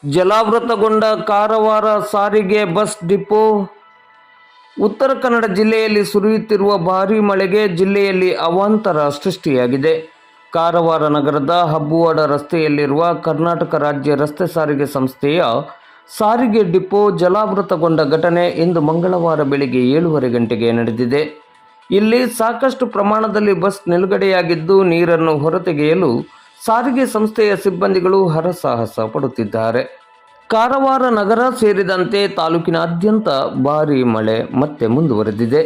ಜಲಾವೃತಗೊಂಡ ಕಾರವಾರ ಸಾರಿಗೆ bus depot. Uttara Kannada ಜಿಲ್ಲೆಯಲ್ಲಿ ಸುರಿಯುತ್ತಿರುವ ಭಾರೀ ಮಳೆಗೆ ಜಿಲ್ಲೆಯಲ್ಲಿ ಅವಾಂತರ ಸೃಷ್ಟಿಯಾಗಿದೆ. ಕಾರವಾರ ನಗರದ ಹಬ್ಬುವಾಡ ರಸ್ತೆಯಲ್ಲಿರುವ ಕರ್ನಾಟಕ ರಾಜ್ಯ ರಸ್ತೆ ಸಾರಿಗೆ ಸಂಸ್ಥೆಯ ಸಾರಿಗೆ ಡಿಪೋ ಜಲಾವೃತಗೊಂಡ ಘಟನೆ ಇಂದು ಮಂಗಳವಾರ ಬೆಳಗ್ಗೆ 7:30 ಗಂಟೆಗೆ ನಡೆದಿದೆ. ಇಲ್ಲಿ ಸಾಕಷ್ಟು ಪ್ರಮಾಣದಲ್ಲಿ ಬಸ್ ನಿಲುಗಡೆಯಾಗಿದ್ದು, ನೀರನ್ನು ಹೊರತೆಗೆಯಲು ಸಾರಿಗೆ ಸಂಸ್ಥೆಯ ಸಿಬ್ಬಂದಿಗಳು ಹರಸಾಹಸ ಪಡುತ್ತಿದ್ದಾರೆ. ಕಾರವಾರ ನಗರ ಸೇರಿದಂತೆ ತಾಲೂಕಿನಾದ್ಯಂತ ಭಾರೀ ಮಳೆ ಮತ್ತೆ ಮುಂದುವರೆದಿದೆ.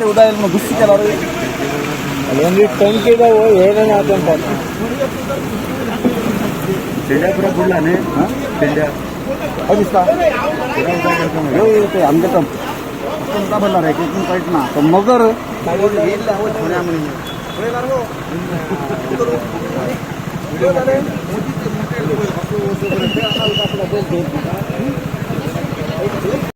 उदाहरण में गुस्सी चला रही है टंकी का वो ಏನೇನು ಆತಂತ पूरा खुला ने और इसका ये तो हमके तो का बना रहे कि तुम काटना तो मगर